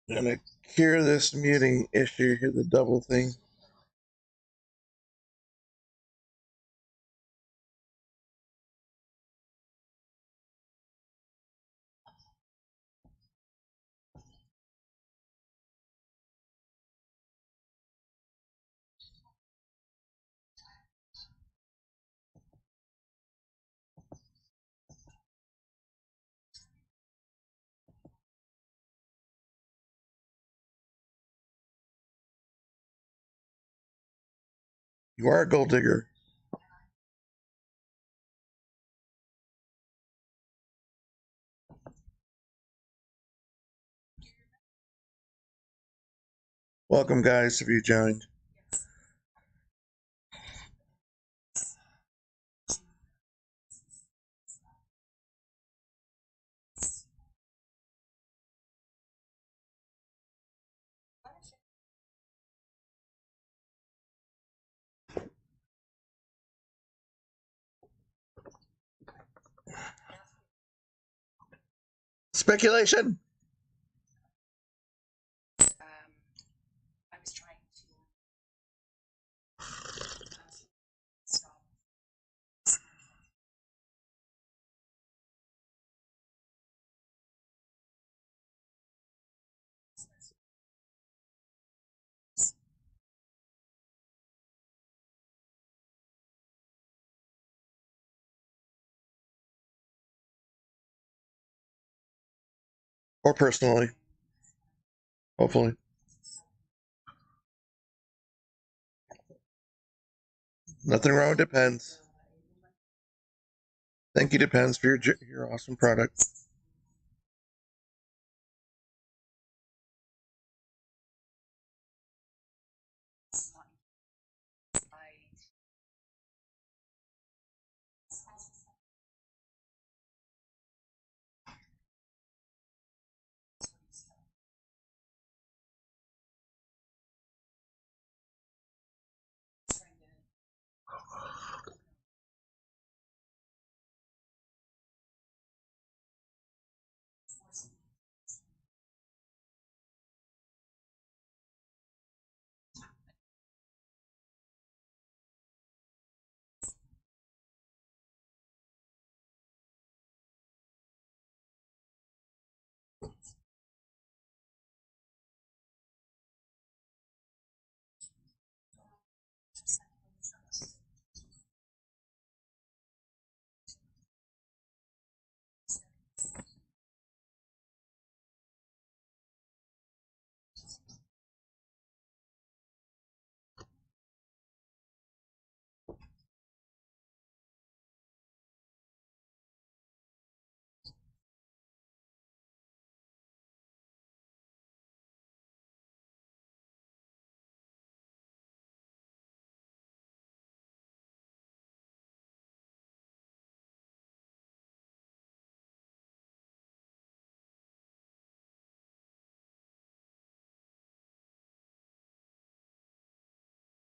I'm gonna cure this muting issue here, the double thing. You are a gold digger. Welcome, guys, if you joined. Speculation. I was trying to stop. Or personally. Hopefully. Nothing wrong with Depends. Thank you, Depends, for your awesome product.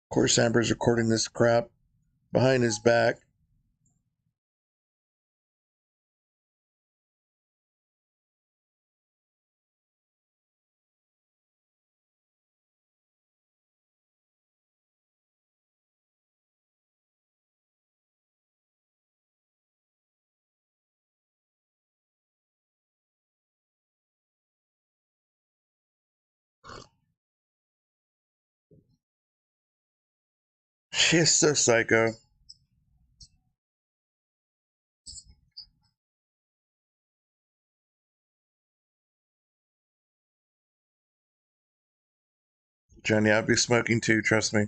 Of course, Amber's recording this crap behind his back. She's so psycho. Johnny, I'd be smoking too, trust me.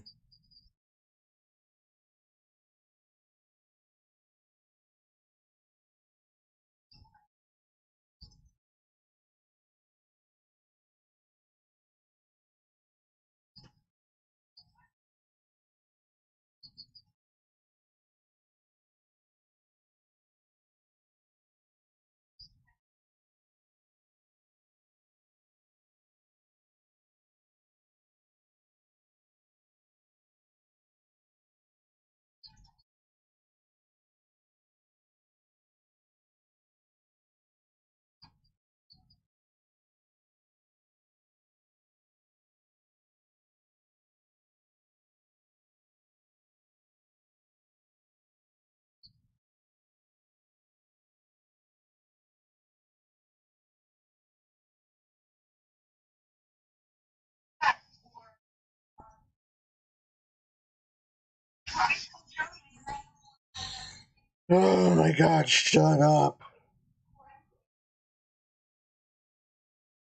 Oh my God, shut up.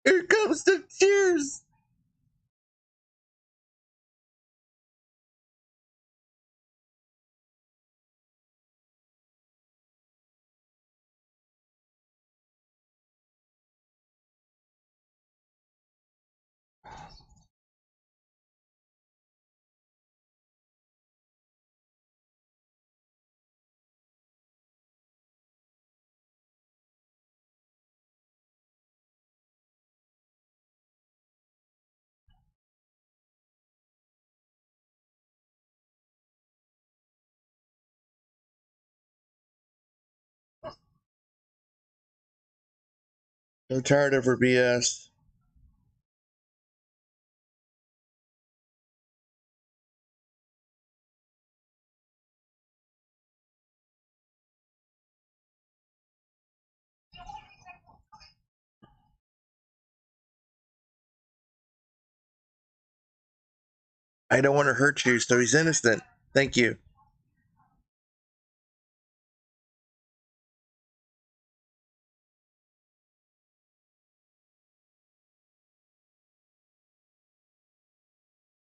Here comes the tears. I'm tired of her BS. I don't want to hurt you, so he's innocent. Thank you.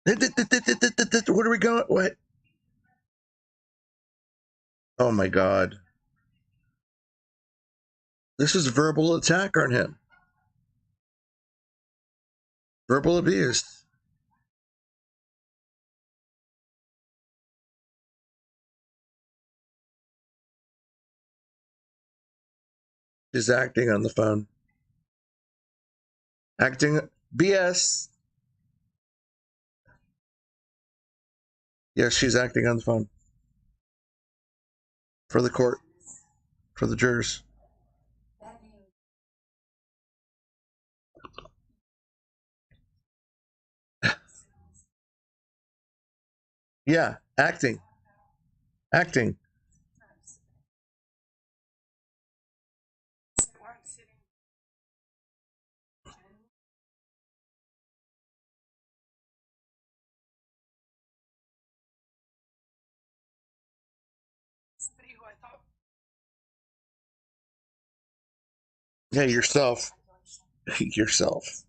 What are we going? What? Oh my God. This is verbal attack on him. Verbal abuse. She's acting on the phone. Acting BS. Yes, she's acting on the phone. For the court. For the jurors. Yeah, acting. Acting. Yeah, yourself. Yourself.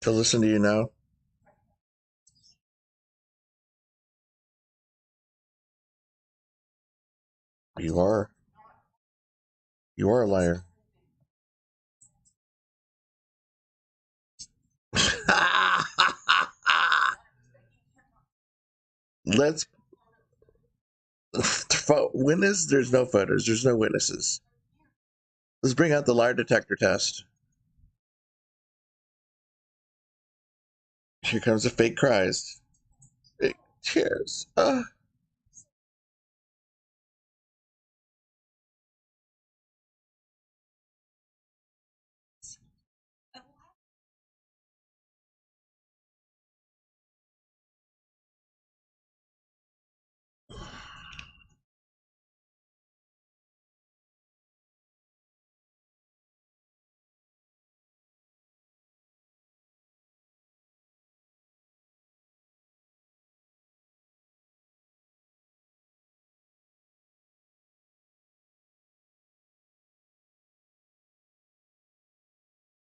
To listen to you now. You are. You are a liar. Let's. Witness? There's no photos. There's no witnesses. Let's bring out the lie detector test. Here comes the fake cries. Fake tears.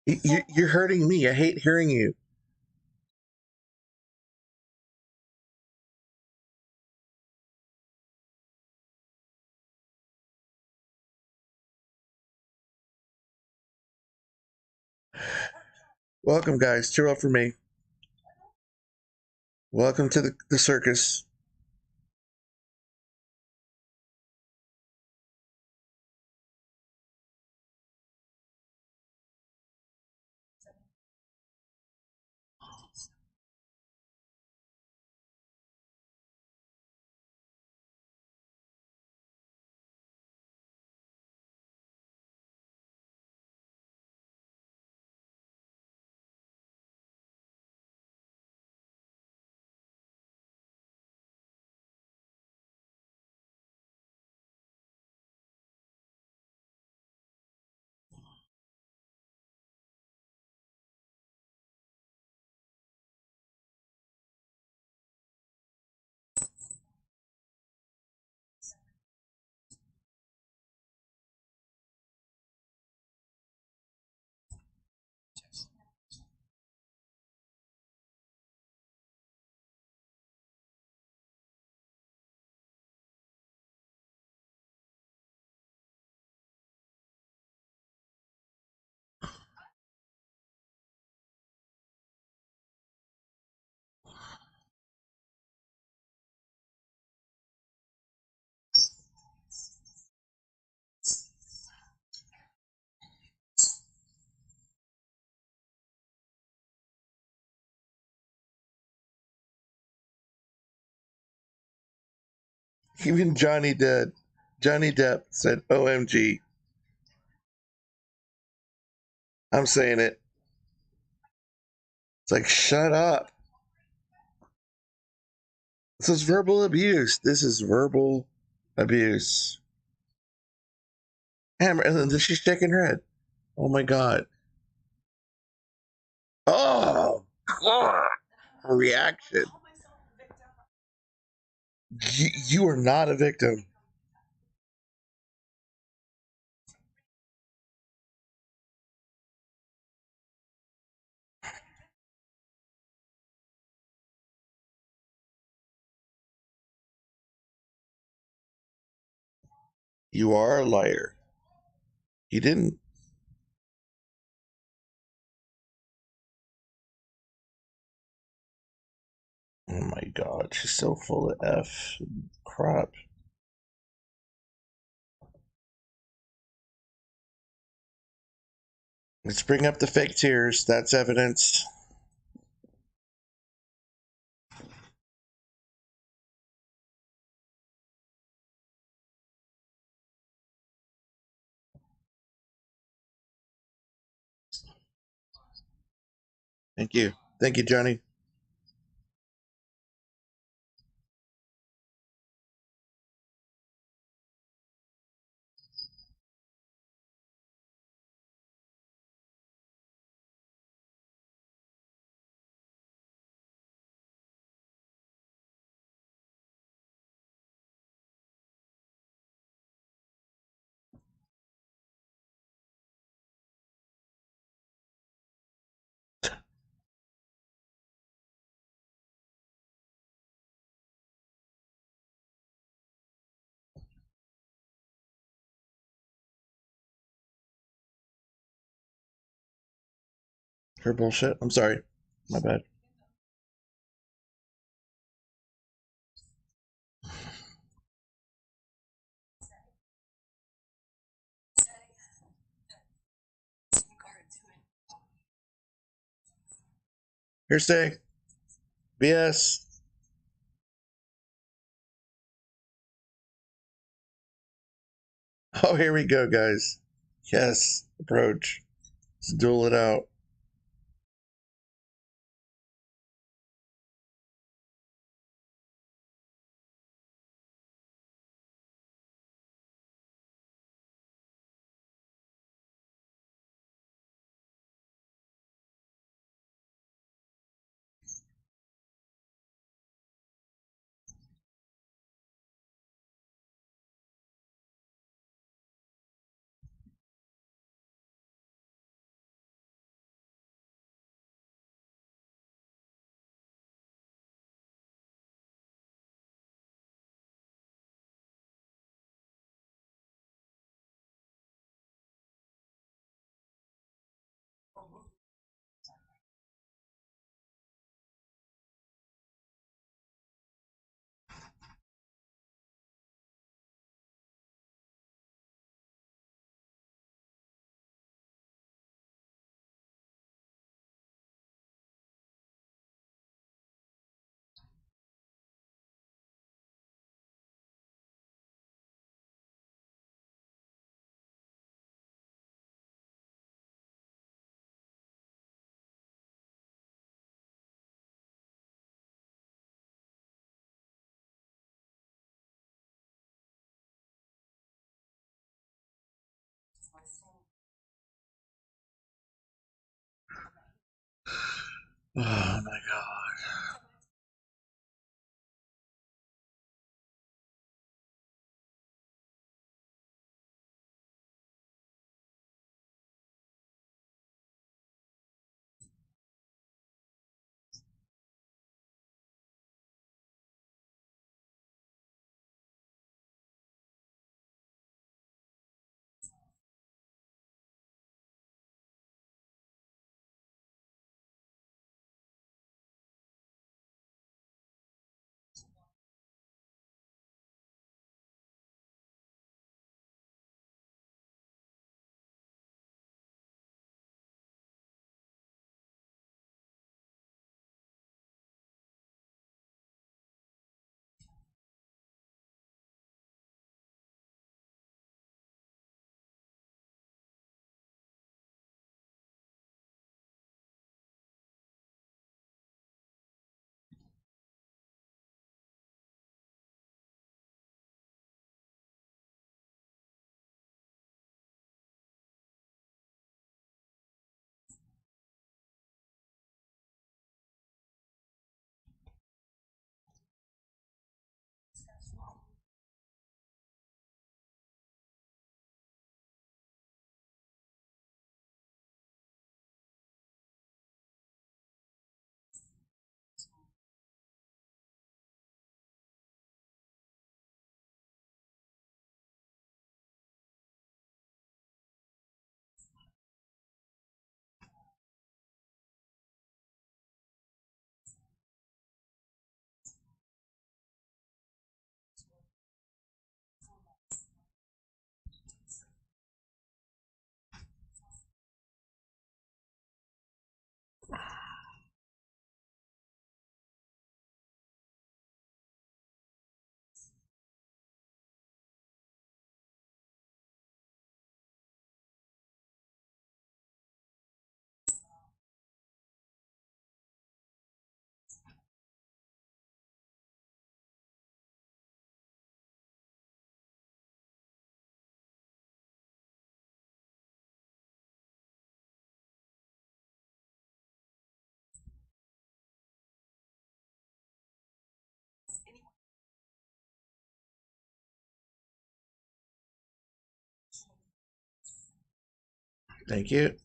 You're hurting me. I hate hearing you. Welcome, guys. Cheer up for me. Welcome to the circus. Even Johnny Depp said, OMG. I'm saying it. It's like, shut up. This is verbal abuse. This is verbal abuse. Hammer, and then she's shaking her head. Oh my God. Oh, God. Reaction. You are not a victim. You are a liar. You didn't. Oh my God. She's so full of F crap. Let's bring up the fake tears. That's evidence. Thank you. Thank you, Johnny. Her bullshit. I'm sorry. My bad. Hearsay. BS. Oh, here we go, guys. Yes. Approach. Let's duel it out. Oh my God. Thank you.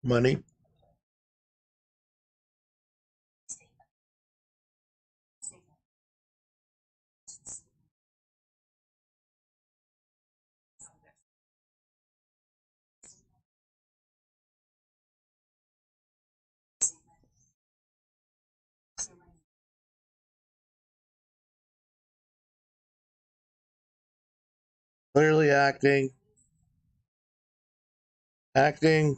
Money. Clearly acting. Acting.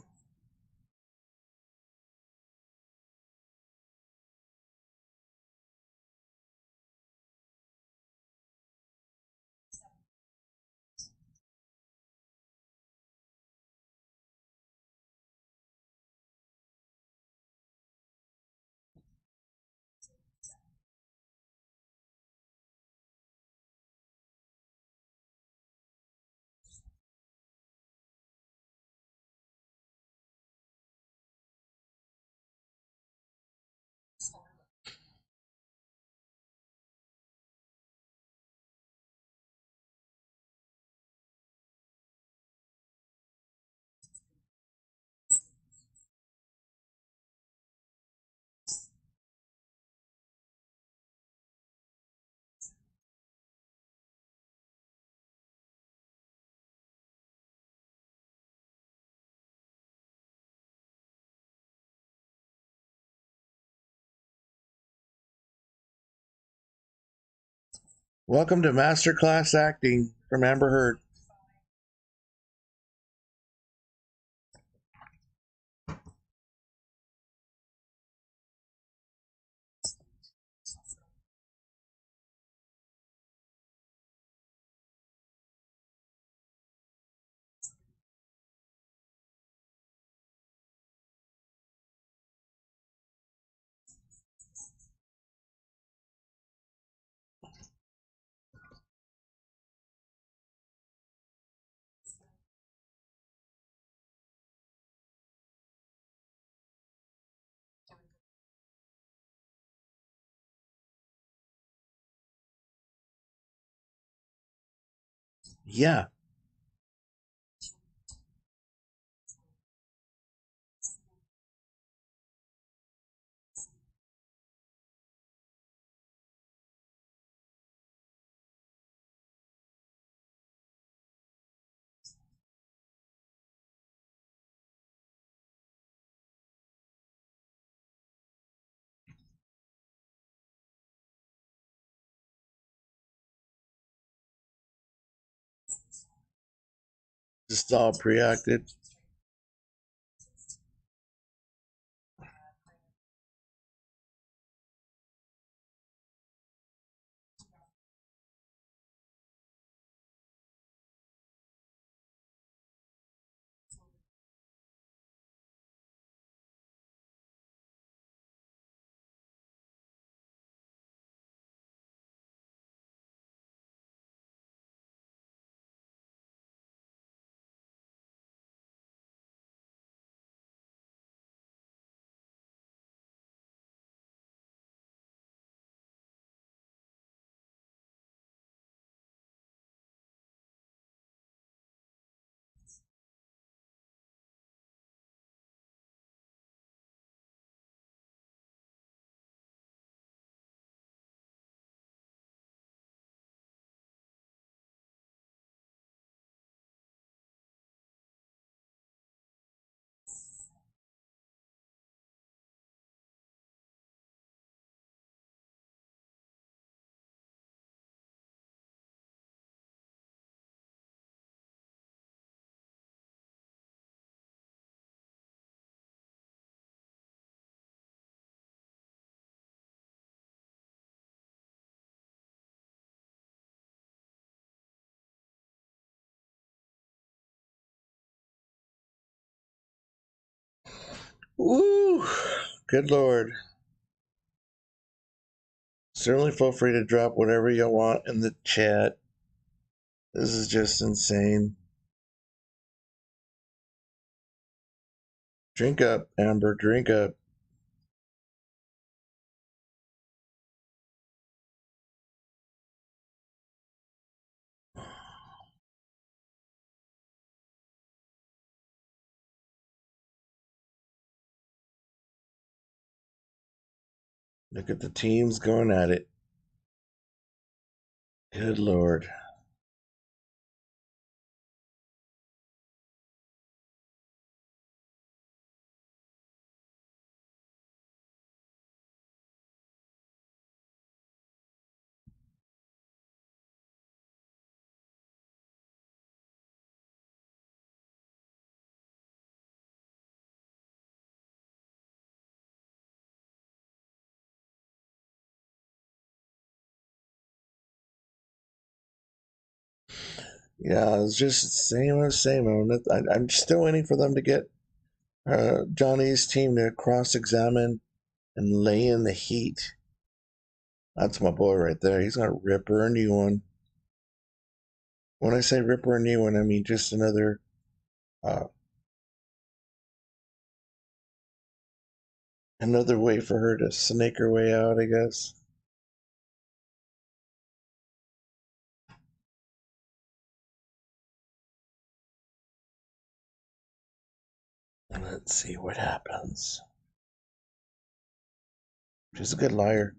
Welcome to Masterclass Acting from Amber Heard. Yeah. Just all pre-acted. Woo! Good Lord. Certainly feel free to drop whatever you want in the chat. This is just insane. Drink up, Amber, drink up. Look at the teams going at it. Good Lord. Yeah, it's just same. I'm still waiting for them to get Johnny's team to cross-examine and lay in the heat. That's my boy right there. He's gonna rip her a new one. When I say rip her a new one, I mean just another another way for her to snake her way out, I guess. Let's see what happens. She's a good liar.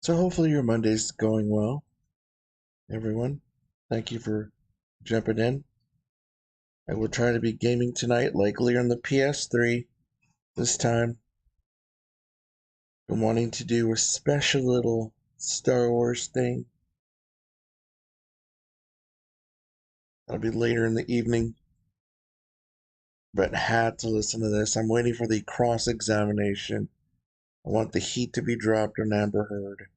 So hopefully your Monday's going well, everyone. Thank you for jumping in. I will try to be gaming tonight, likely on the PS3 this time. I'm wanting to do a special little Star Wars thing. That'll be later in the evening. But had to listen to this. I'm waiting for the cross examination. I want the heat to be dropped on Amber Heard.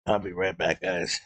I'll be right back, guys.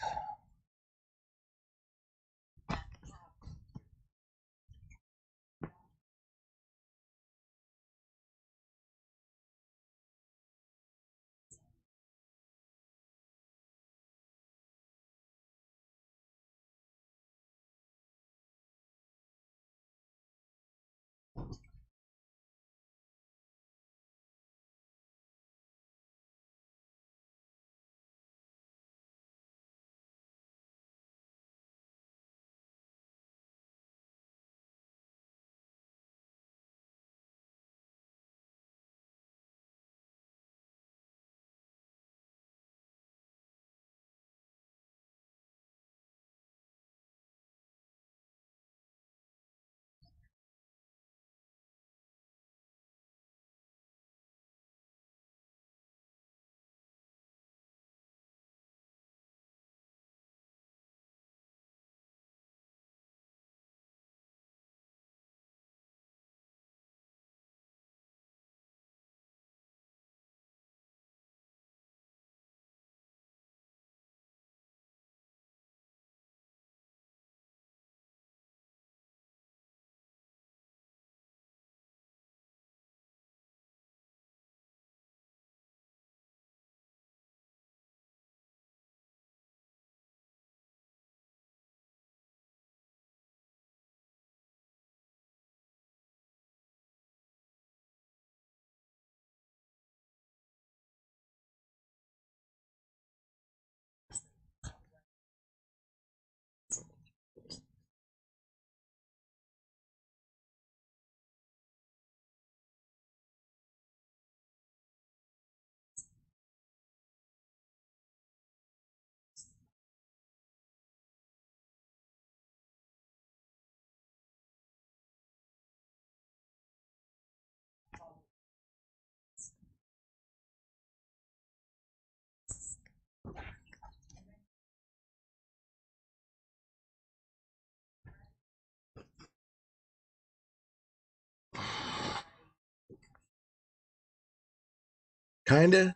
Kinda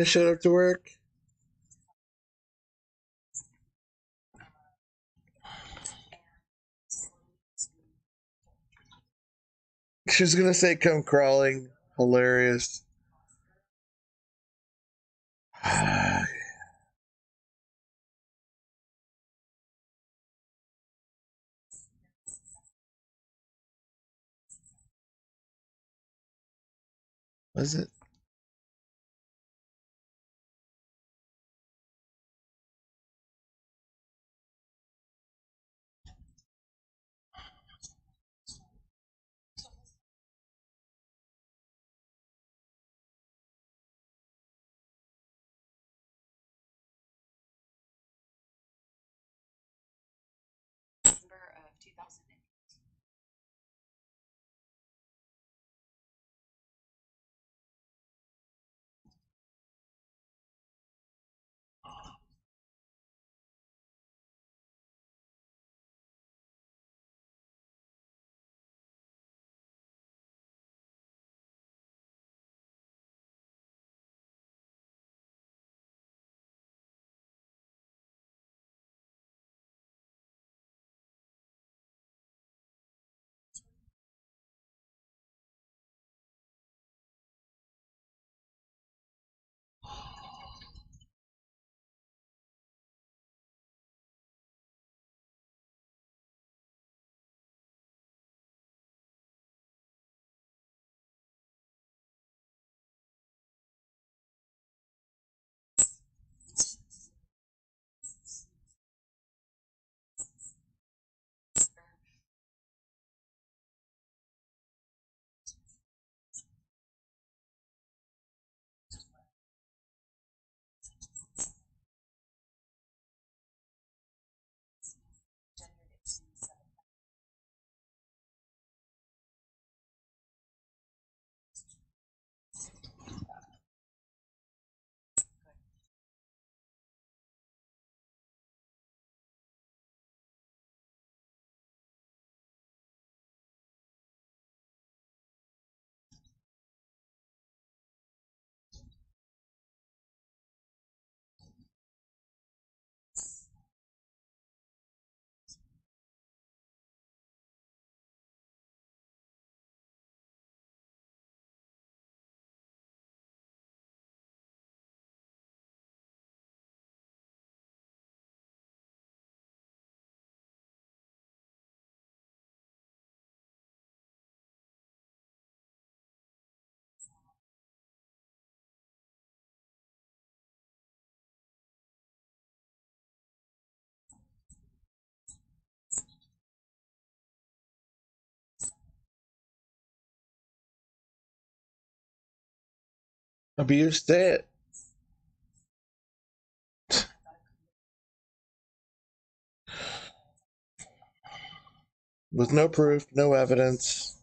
showed up to work. She was gonna say come crawling. Hilarious. Was it? December of 2008. Abused it. With no proof, no evidence.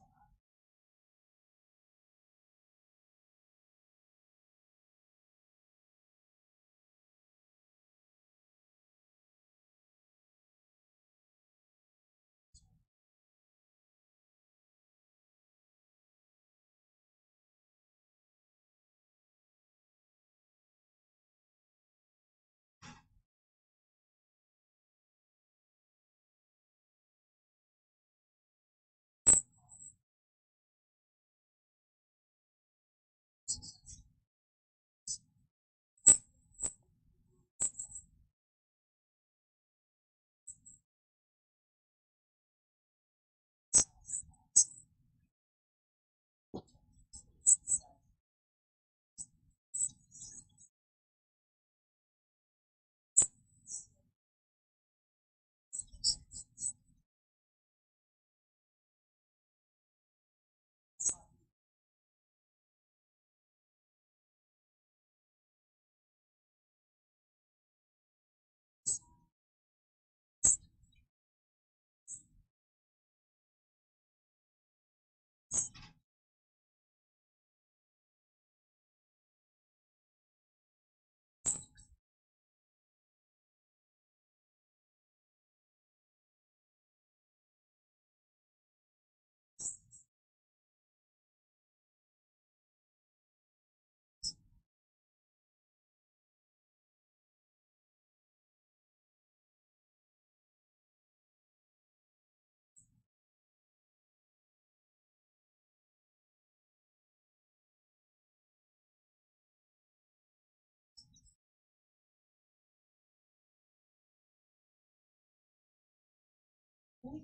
Hold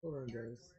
on, guys.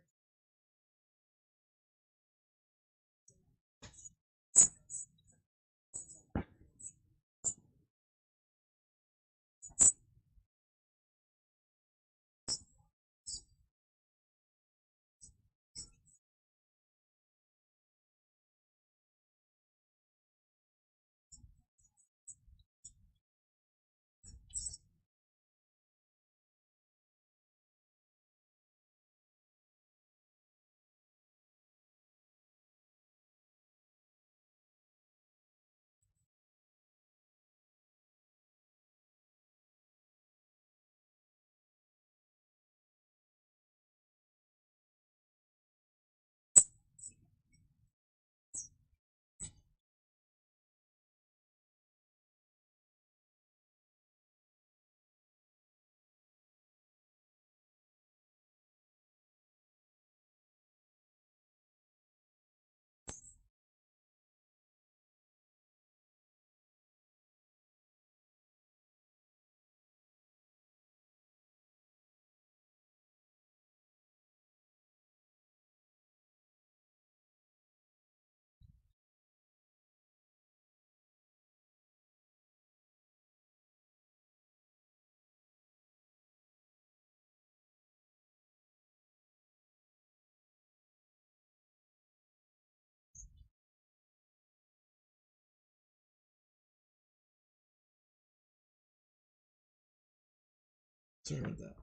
Sorry about that.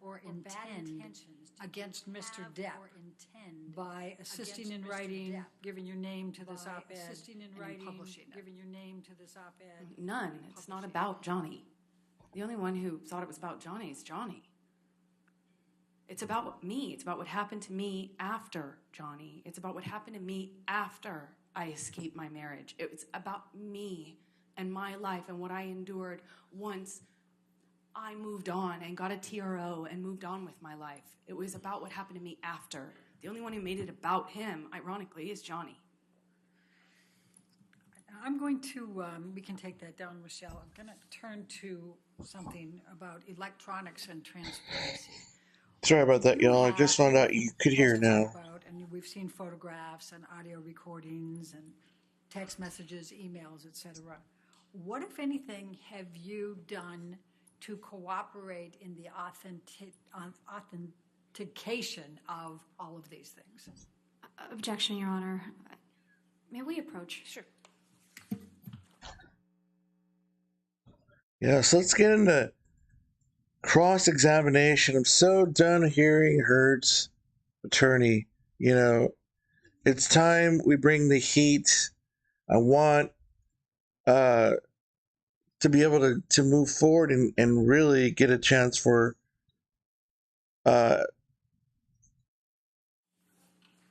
or intend against Mr. Depp by assisting in writing, giving your name to this op-ed, and publishing it? None. It's not about Johnny. The only one who thought it was about Johnny is Johnny. It's about me. It's about what happened to me after Johnny. It's about what happened to me after I escaped my marriage. It's about me and my life and what I endured once I moved on and got a TRO and moved on with my life. It was about what happened to me after. The only one who made it about him, ironically, is Johnny. I'm going to, we can take that down, Michelle. I'm going to turn to something about electronics and transparency. Sorry about that, y'all. I just found out you could hear now. And we've seen photographs and audio recordings and text messages, emails, etc. What, if anything, have you done to cooperate in the authentication of all of these things? Objection, Your Honor. May we approach? Sure. Yeah, so let's get into cross-examination. I'm so done hearing Heard's attorney. You know, it's time we bring the heat. I want to be able to move forward and really get a chance for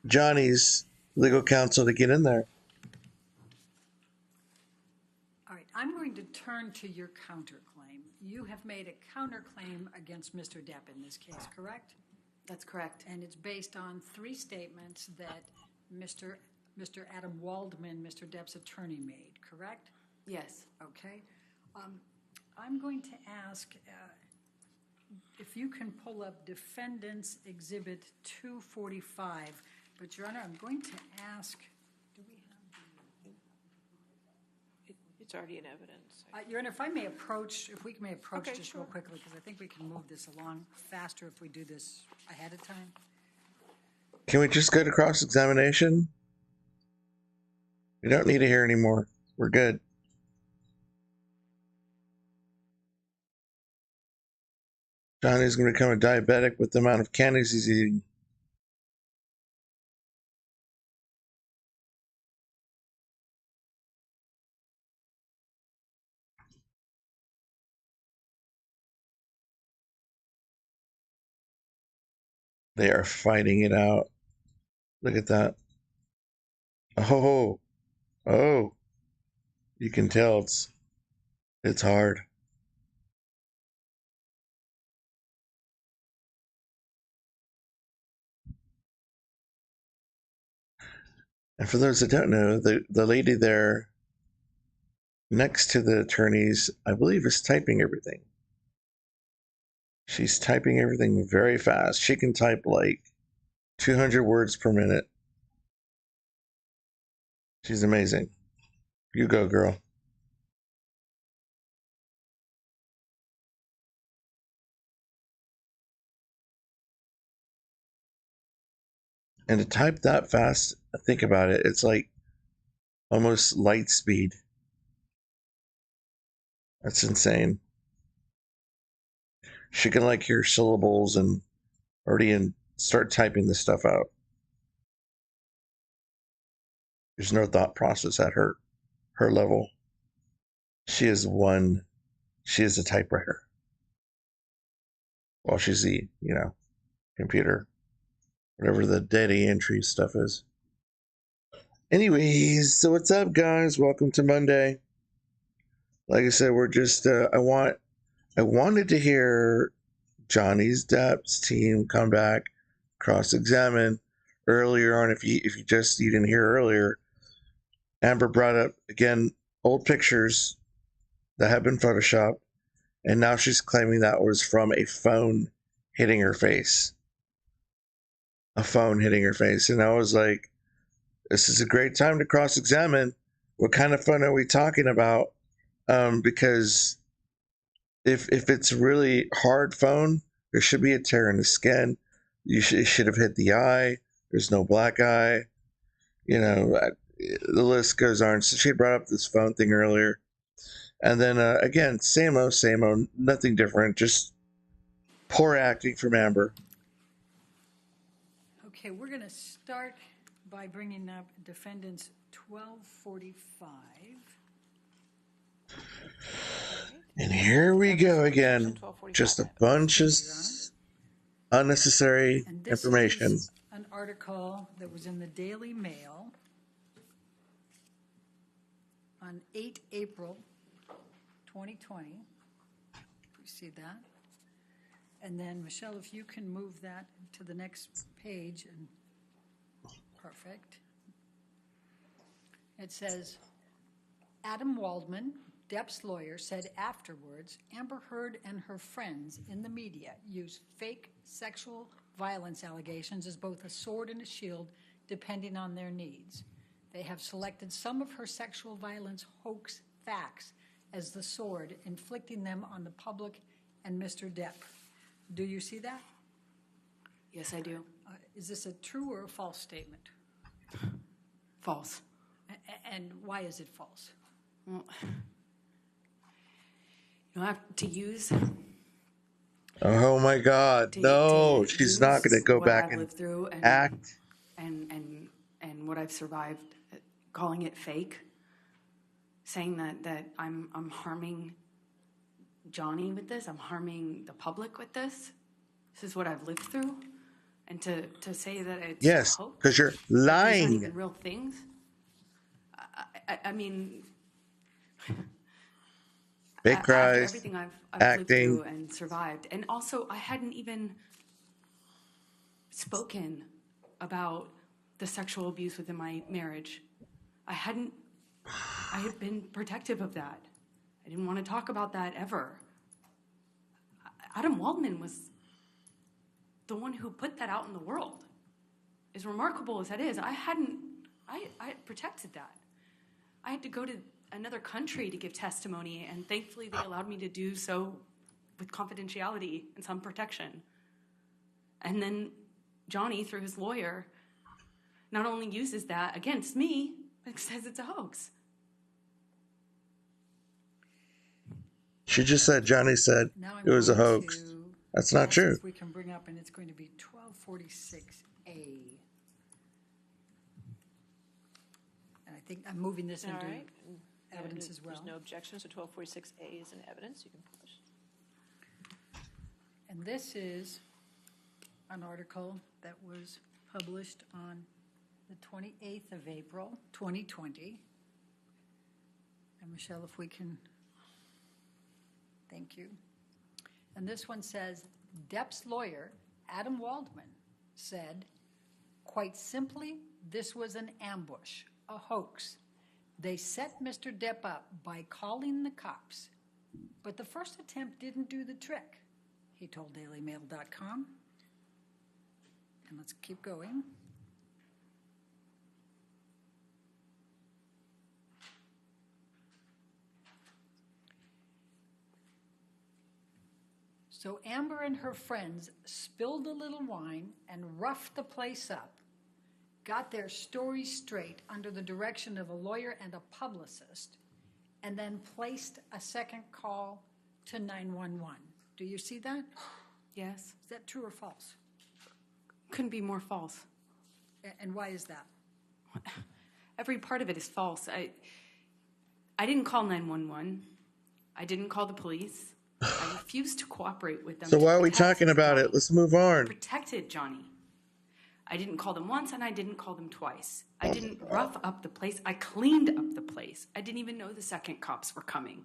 Johnny's legal counsel to get in there. All right, I'm going to turn to your counterclaim. You have made a counterclaim against Mr. Depp in this case, correct? That's correct. And it's based on 3 statements that Mr. Adam Waldman, Mr. Depp's attorney, made, correct? Yes. Okay. I'm going to ask if you can pull up Defendant's Exhibit 245. But, Your Honor, I'm going to ask, do we have It's already in evidence. Your Honor, if we may approach Okay, just sure. real quickly, because I think we can move this along faster if we do this ahead of time. Can we just go to cross-examination? We don't need to hear anymore. We're good. Johnny's going to become a diabetic with the amount of candies he's eating. They are fighting it out. Look at that. Oh, oh. You can tell it's hard. And for those that don't know, the lady there next to the attorneys, I believe, is typing everything. She's typing everything very fast. She can type like 200 words per minute. She's amazing. You go, girl. And to type that fast, think about it, it's like almost light speed. That's insane. She can like hear syllables and already start typing this stuff out. There's no thought process at her level. She is a typewriter. Well, she's the, computer. Whatever the data entry stuff is. Anyways, so what's up, guys? Welcome to Monday. Like I said, we're just, I wanted to hear Johnny's Depp's team come back, cross-examine earlier on. If you didn't hear earlier, Amber brought up, again, old pictures that have been photoshopped, and now she's claiming that was from a phone hitting her face. A phone hitting her face. And I was like, this is a great time to cross-examine. What kind of phone are we talking about? Because if it's really hard phone, there should be a tear in the skin. It should have hit the eye. There's no black eye. The list goes on. So she brought up this phone thing earlier. And then, again, same-o, nothing different. Just Poor acting from Amber. Okay, we're going to start by bringing up defendants 1245. And here we go again. Just a bunch of unnecessary And this information. is an article that was in the Daily Mail on 8 April 2020. You see that? And then, Michelle, if you can move that to the next page, and perfect. It says, Adam Waldman, Depp's lawyer, said afterwards, Amber Heard and her friends in the media use fake sexual violence allegations as both a sword and a shield, depending on their needs. They have selected some of her sexual violence hoax facts as the sword, inflicting them on the public and Mr. Depp. Do you see that? Yes, I do. Is this a true or a false statement? False. And why is it false? Well, you have to use. Oh my God. No, she's use not going to go what back I've and lived through act. and what I've survived, calling it fake, saying that I'm harming Johnny with this, I'm harming the public with this. This is what I've lived through, and to say that it's Yes, a hoax, because you're that these aren't lying. even real things. I mean, Big after cries, everything I've lived acting. through and survived, and also I hadn't even spoken about the sexual abuse within my marriage. I had been protective of that. I didn't want to talk about that ever. Adam Waldman was the one who put that out in the world. As remarkable as that is, I protected that. I had to go to another country to give testimony, and thankfully they allowed me to do so with confidentiality and some protection. And then Johnny, through his lawyer, not only uses that against me, but says it's a hoax. She just said, Johnny said Now I'm it was a going hoax. to That's not ask true. if we can bring up, and it's going to be 1246A. And I think I'm moving this All into right. evidence as well. There's no objection, so 1246A is in evidence. You can publish. And this is an article that was published on the 28th of April, 2020. And Michelle, if we can, thank you. And this one says, Depp's lawyer, Adam Waldman, said, quite simply, this was an ambush, a hoax. They set Mr. Depp up by calling the cops. But the first attempt didn't do the trick, he told DailyMail.com. And let's keep going. So Amber and her friends spilled a little wine and roughed the place up, got their story straight under the direction of a lawyer and a publicist, and then placed a second call to 911. Do you see that? Yes. Is that true or false? Couldn't be more false. And why is that? Every part of it is false. I didn't call 911. I didn't call the police. I refused to cooperate with them. So to why are we protect talking about Johnny. it? Let's move on. Protected Johnny. I didn't call them once, and I didn't call them twice. I didn't rough up the place. I cleaned up the place. I didn't even know the second cops were coming.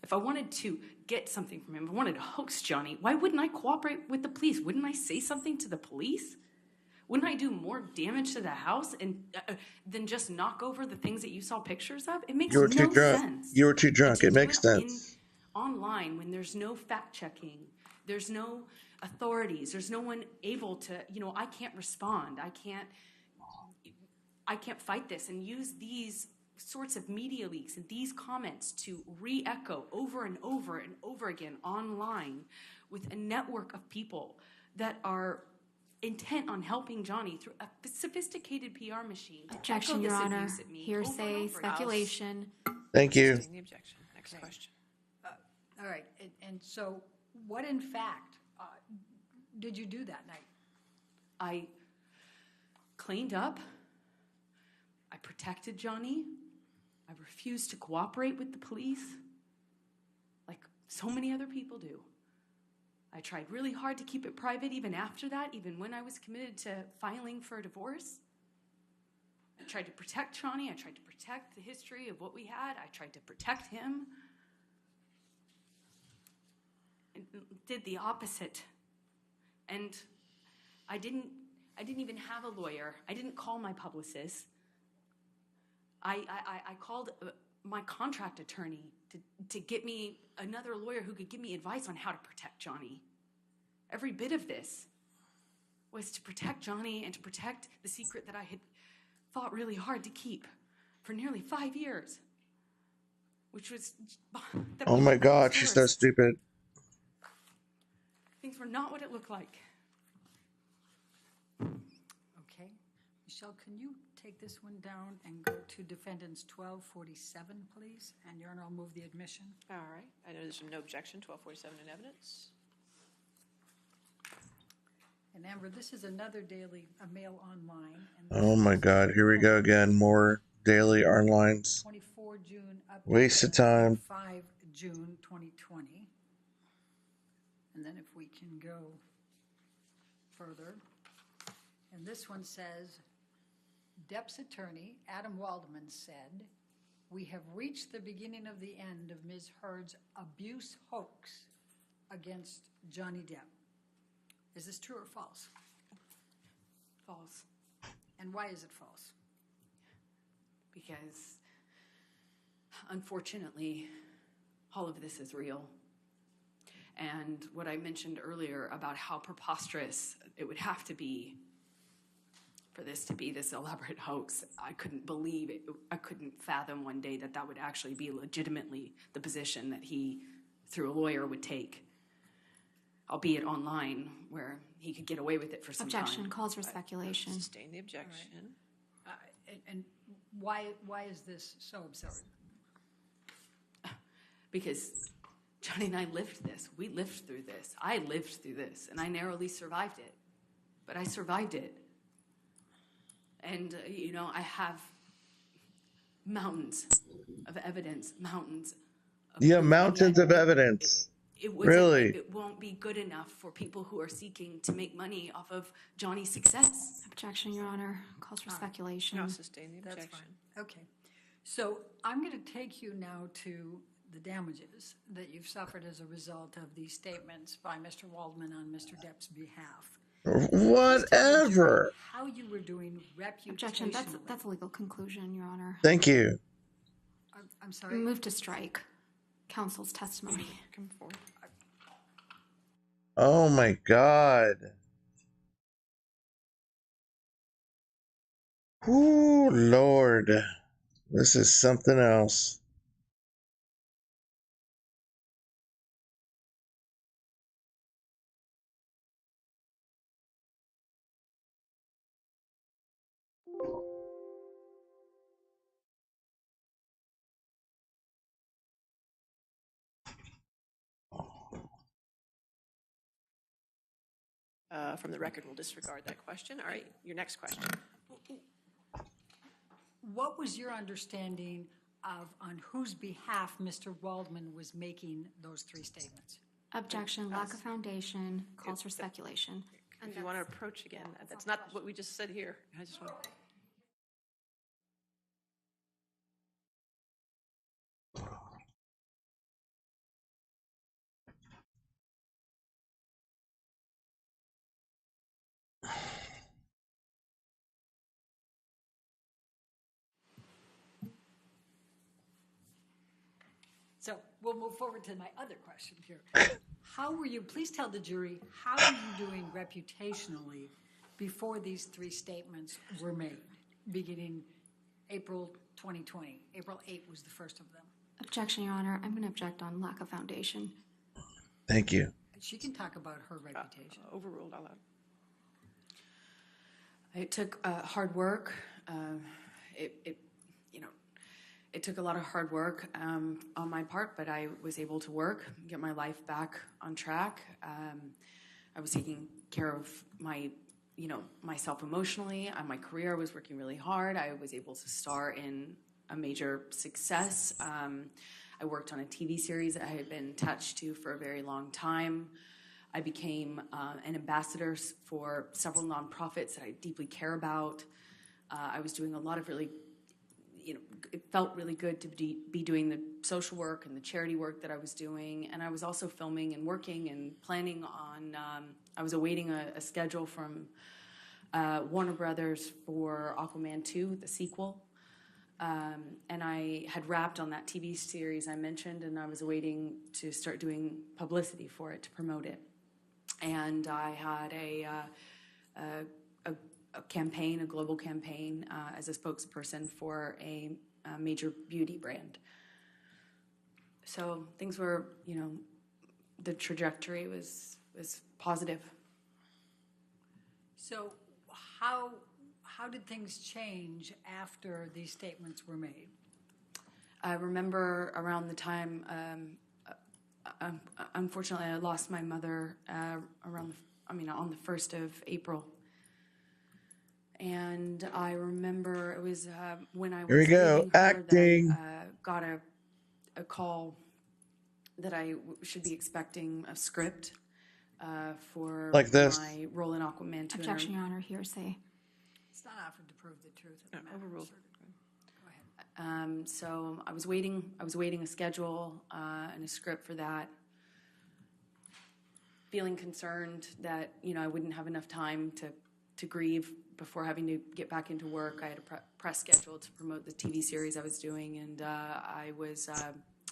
If I wanted to get something from him, if I wanted to hoax Johnny, why wouldn't I cooperate with the police? Wouldn't I say something to the police? Wouldn't I do more damage to the house and than just knock over the things that you saw pictures of? It makes You were no too drunk. sense. You were too drunk. To It do makes sense. Online, when there's no fact checking, there's no authorities, there's no one able to, I can't respond. I can't fight this and use these sorts of media leaks and these comments to re-echo over and over and over again online with a network of people that are intent on helping Johnny through a sophisticated PR machine. to Objection, echo Your this Honor. abuse at me over and Hearsay, over again. speculation. Thank you. Sustaining the objection. Next question. All right, and so what in fact did you do that night? I cleaned up. I protected Johnny. I refused to cooperate with the police, like so many other people do. I tried really hard to keep it private even after that, even when I was committed to filing for a divorce. I tried to protect Johnny. I tried to protect the history of what we had. I tried to protect him. And did the opposite. And I didn't even have a lawyer. I didn't call my publicist. I called my contract attorney to get me another lawyer who could give me advice on how to protect Johnny. Every bit of this was to protect Johnny and to protect the secret that I had fought really hard to keep for nearly 5 years, which was that Oh my behind God, closed she's so doors, stupid. things were not what it looked like. Okay. Michelle, can you take this one down and go to defendants 1247, please? And Your Honor, I'll move the admission. All right. I know there's no objection, 1247 in evidence. And Amber, this is another Daily Mail Online. And this Oh my is God, here we go again. More daily onlines. 24 June update. Waste of time. 5 June 2020. And then if we can go further. And this one says, Depp's attorney, Adam Waldman, said, "We have reached the beginning of the end of Ms. Heard's abuse hoax against Johnny Depp." Is this true or false? False. And why is it false? Because unfortunately, all of this is real. And what I mentioned earlier about how preposterous it would have to be for this to be this elaborate hoax, I couldn't believe it. I couldn't fathom one day that that would actually be legitimately the position that he, through a lawyer, would take, albeit online, where he could get away with it for some Objection time. calls for speculation. Sustain the objection. And why is this so absurd? Because Johnny and I lived this. We lived through this. I lived through this, and I narrowly survived it. But I survived it. And, I have mountains of evidence, mountains of Yeah, proof, and mountains yet of evidence. It wasn't, Really? it won't be good enough for people who are seeking to make money off of Johnny's success. Objection, Your Honor, calls for speculation. I'll sustain the That's objection. fine. Okay. So I'm going to take you now to the damages that you've suffered as a result of these statements by Mr. Waldman on Mr. Depp's behalf. Whatever. How you were doing reputationally. Objection, that's a legal conclusion, Your Honor. Thank you. I'm sorry. Move to strike counsel's testimony. Come forward. Oh my God. Ooh, Lord. This is something else. From the record, we'll disregard that question. All right, your next question. What was your understanding of on whose behalf Mr. Waldman was making those three statements? Objection, lack of foundation, calls for speculation. If you want to approach again, that's not what we just said here. I just want to. So we'll move forward to my other question here. How were you, please tell the jury, how were you doing reputationally before these three statements were made, beginning April 2020? April 8 was the first of them. Objection, Your Honor. I'm going to object on lack of foundation. Thank you. She can talk about her reputation. Overruled, I'll allow. It took hard work. It took a lot of hard work on my part, but I was able to work, get my life back on track. I was taking care of myself emotionally. My career, I was working really hard. I was able to star in a major success. I worked on a TV series that I had been attached to for a very long time. I became an ambassador for several nonprofits that I deeply care about. I was doing a lot of really, it felt really good to be doing the social work and the charity work that I was doing. And I was also filming and working and planning on, I was awaiting a schedule from Warner Brothers for Aquaman 2, the sequel. And I had wrapped on that TV series I mentioned, and I was waiting to start doing publicity for it to promote it. And I had a campaign, a global campaign, as a spokesperson for a major beauty brand. So things were, the trajectory was positive. So how did things change after these statements were made? I remember around the time, unfortunately, I lost my mother on the 1st of April. And I remember it was when I was Here we go, leaving her acting. that I got a call that I should be expecting a script for Like this. my role in Aquaman 2. Objection, Your Honor, hearsay. It's not offered to prove the truth of the matter. Overruled. Go ahead. So I was waiting a schedule and a script for that. Feeling concerned that I wouldn't have enough time to grieve before having to get back into work. I had a press schedule to promote the TV series I was doing, and I was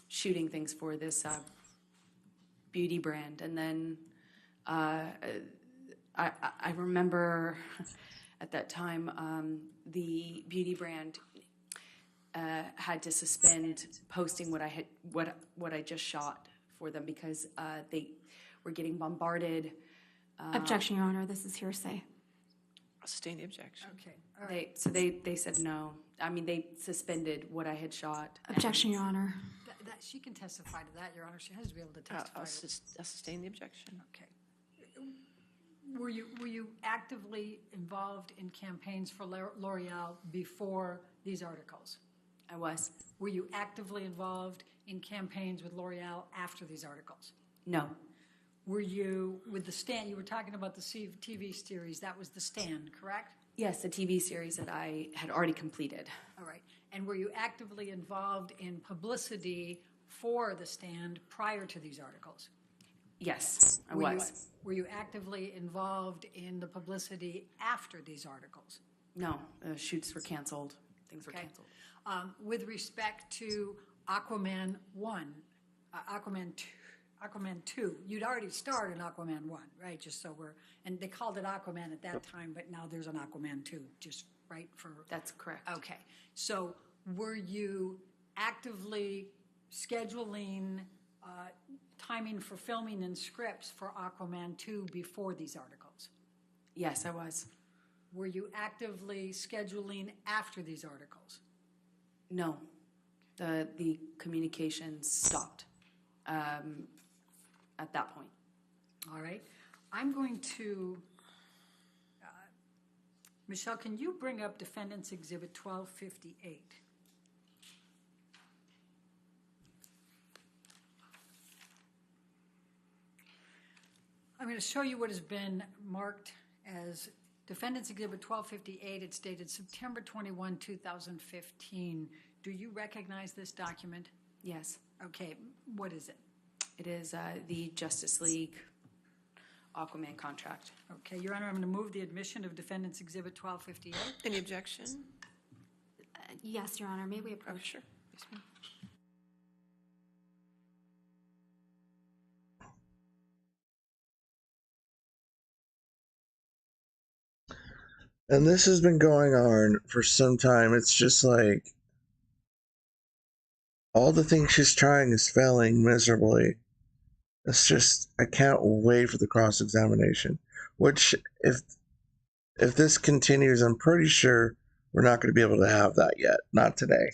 shooting things for this beauty brand. And then I remember at that time the beauty brand had to suspend posting what I just shot for them because they were getting bombarded. Objection, Your Honor, this is hearsay. I'll sustain the objection. Okay, all right. They said no. I mean, they suspended what I had shot. Objection, Your Honor. She can testify to that, Your Honor. She has to be able to testify I'll to that. sustain the objection. Okay. Were you actively involved in campaigns for L'Oreal before these articles? I was. Were you actively involved in campaigns with L'Oreal after these articles? No. Were you with the Stand? You were talking about the TV series. That was the Stand, correct? Yes, the TV series that I had already completed. All right. And were you actively involved in publicity for the Stand prior to these articles? Yes, I was. Were you actively involved in the publicity after these articles? No, shoots were canceled. Things were Okay. canceled. With respect to Aquaman 1, Aquaman 2, you'd already starred in Aquaman 1, right? Just so and they called it Aquaman at that time, but now there's an Aquaman 2, just right for. That's correct. Okay. So were you actively scheduling timing for filming and scripts for Aquaman 2 before these articles? Yes, I was. Were you actively scheduling after these articles? No, the communications stopped at that point. All right. I'm going to, Michelle, can you bring up Defendant's Exhibit 1258? I'm going to show you what has been marked as Defendant's Exhibit 1258. It's dated September 21, 2015. Do you recognize this document? Yes, Okay, what is it? it is the Justice League Aquaman contract. Okay, Your Honor, I'm going to move the admission of Defendant's Exhibit 1258. Any objection? Yes, Your Honor, may we Oh, approach? sure. Yes, ma'am. And this has been going on for some time. It's just like all the things she's trying is failing miserably. It's just, I can't wait for the cross-examination. Which, if this continues, I'm pretty sure we're not going to be able to have that yet. Not today.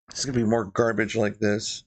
It's going to be more garbage like this.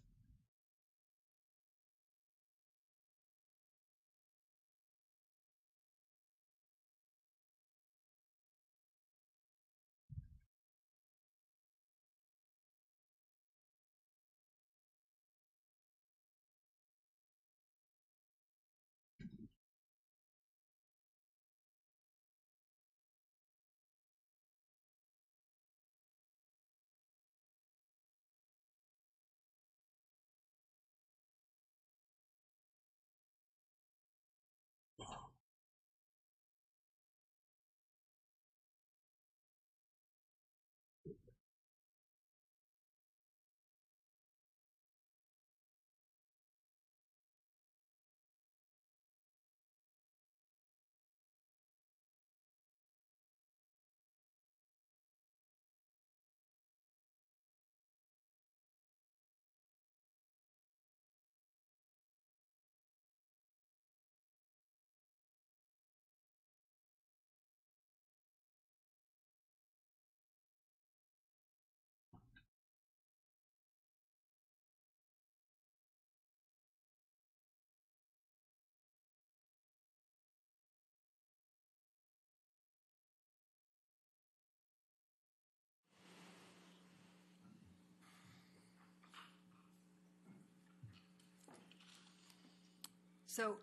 So,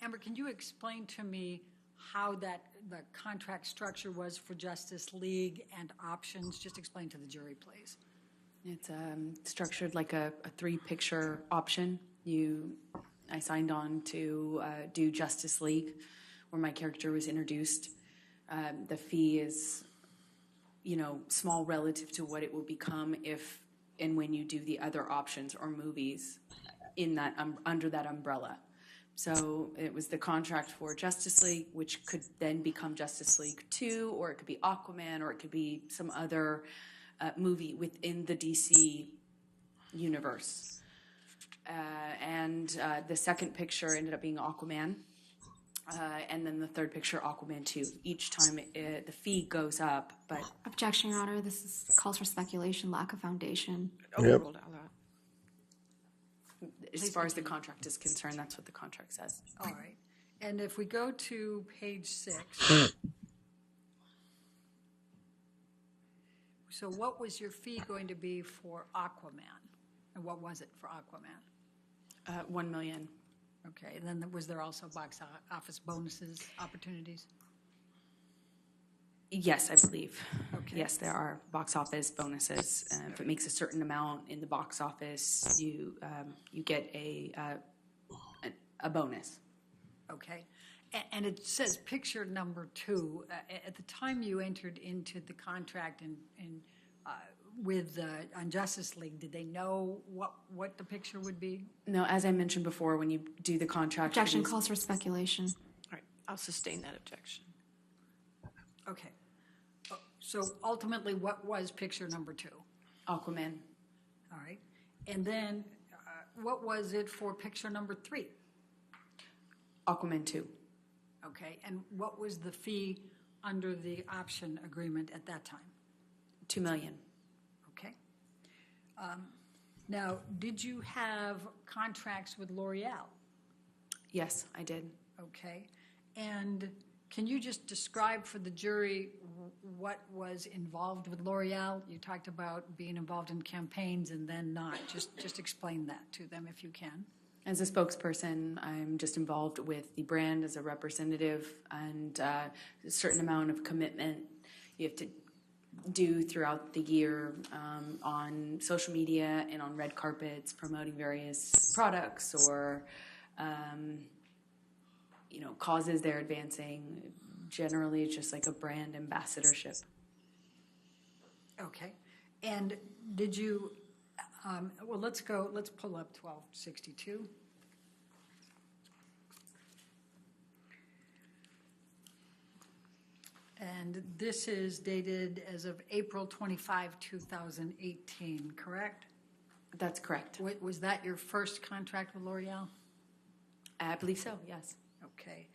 Amber, can you explain to me how the contract structure was for Justice League and options? Just explain to the jury, please. It's structured like a three-picture option. I signed on to do Justice League, where my character was introduced. The fee is, small relative to what it will become if and when you do the other options or movies in that under that umbrella. So it was the contract for Justice League, which could then become Justice League 2, or it could be Aquaman, or it could be some other movie within the DC universe. And the second picture ended up being Aquaman. And then the third picture, Aquaman 2. Each time the fee goes up, but... Objection, Your Honor. This calls for speculation, lack of foundation. Overruled out loud. as far as the contract is concerned, that's what the contract says. All right. And if we go to page 6, so what was your fee going to be for Aquaman? And what was it for Aquaman? $1 million. Okay, and then was there also box office bonuses, opportunities? Yes, I believe. Okay. Yes, there are box office bonuses. If it makes a certain amount in the box office, you get a bonus. Okay. And it says picture number 2. At the time you entered into the contract and with on Justice League, did they know what the picture would be? No, as I mentioned before, when you do the contract... Objection calls for speculation. All right, I'll sustain that objection. Okay. So ultimately, what was picture number 2? Aquaman. All right. And then what was it for picture number 3? Aquaman 2. Okay. And what was the fee under the option agreement at that time? $2 million. Okay. Now, did you have contracts with L'Oreal? Yes, I did. Okay. And can you just describe for the jury what was involved with L'Oreal? You talked about being involved in campaigns and then not. Just explain that to them if you can. As a spokesperson, I'm just involved with the brand as a representative, and a certain amount of commitment you have to do throughout the year on social media and on red carpets, promoting various products or causes they're advancing. Generally, it's just like a brand ambassadorship. Okay. And did you, let's pull up 1262. And this is dated as of April 25, 2018, correct? That's correct. Was that your first contract with L'Oreal? I believe so, yes. Okay.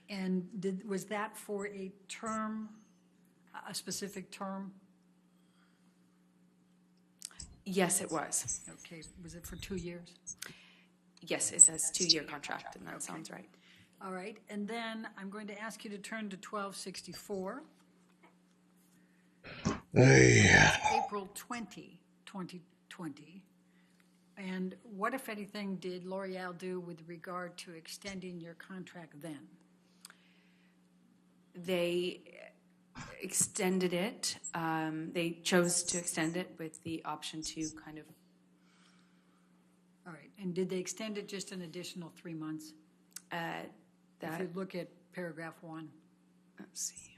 And was that for a term, a specific term? Yes, it was. Okay. Was it for 2 years? Yes, it says 2-year contract, and that sounds right. All right. And then I'm going to ask you to turn to 1264. April 20, 2020. And what, if anything, did L'Oreal do with regard to extending your contract then? They extended it. They chose to extend it with the option to kind of... All right. And did they extend it just an additional 3 months? If you look at paragraph 1. Let's see.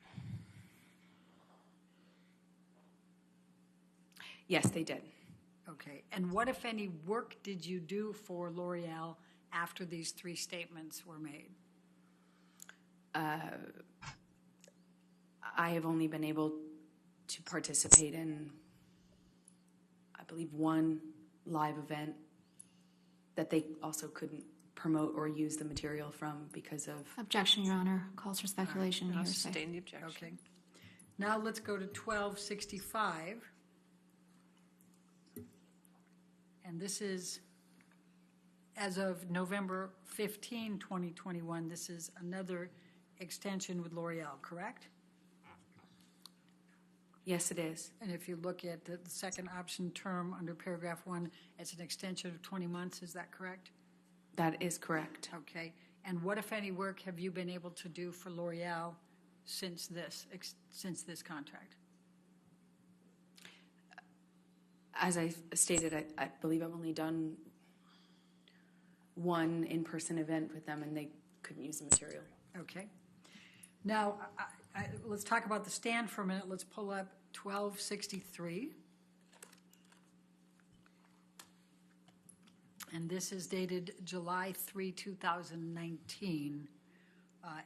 Yes, they did. Okay. And what, if any, work did you do for L'Oreal after these 3 statements were made? I have only been able to participate in, I believe, 1 live event that they also couldn't promote or use the material from because of... Objection, Your Honor. Calls for speculation and I'll hearsay. sustain the objection. Okay. Now let's go to 1265. And this is, as of November 15, 2021, this is another extension with L'Oreal, correct? Yes, it is. And if you look at the second option term under paragraph 1, it's an extension of 20 months, is that correct? That is correct. Okay. And what, if any, work have you been able to do for L'Oreal since this contract? As I stated, I believe I've only done one in-person event with them, and they couldn't use the material. Okay. Now, let's talk about the stand for a minute. Let's pull up 1263. And this is dated July 3, 2019.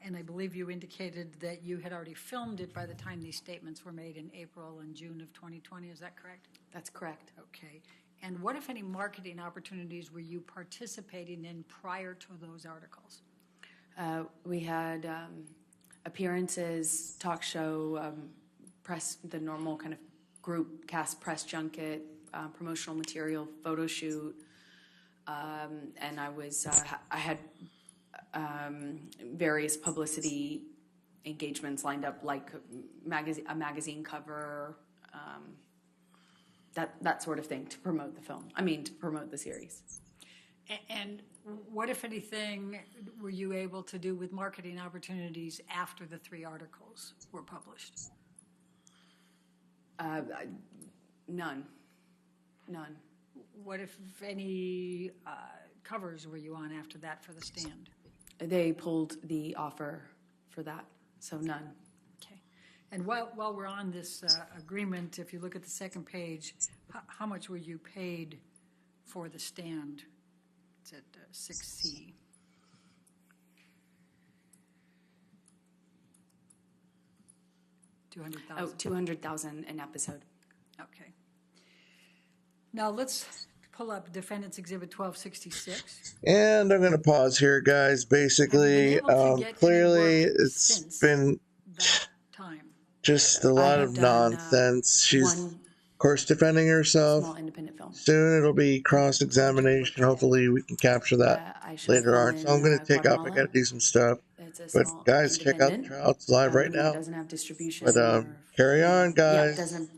And I believe you indicated that you had already filmed it by the time these statements were made in April and June of 2020. Is that correct? That's correct. Okay. And what, if any, marketing opportunities were you participating in prior to those articles? We had appearances, talk show, press, the normal kind of group cast press junket, promotional material, photo shoot, and I had various publicity engagements lined up, like a magazine cover, that sort of thing, to promote the film. To promote the series. And what, if anything, were you able to do with marketing opportunities after the 3 articles were published? None. What, if any, covers were you on after that for the stand? They pulled the offer for that, so none. Okay. And while we're on this agreement, if you look at the second page, how much were you paid for the stand? It's at 6C. $200,000. Oh, $200,000 an episode. Okay. Now let's pull up Defendant's Exhibit 1266. And I'm going to pause here, guys. Basically, Have you been able to get any clearly work it's since been that time? just a lot have of done, nonsense. She's, one of course, defending herself. small independent film. Soon it'll be cross-examination. Hopefully we can capture that I showed later film on. So in, I'm going to take off. I Guatemala. got to do some stuff. It's a But small guys, check out the independent. trial. It's live right It now. doesn't have distribution. But or- carry on, Yeah, guys. it doesn't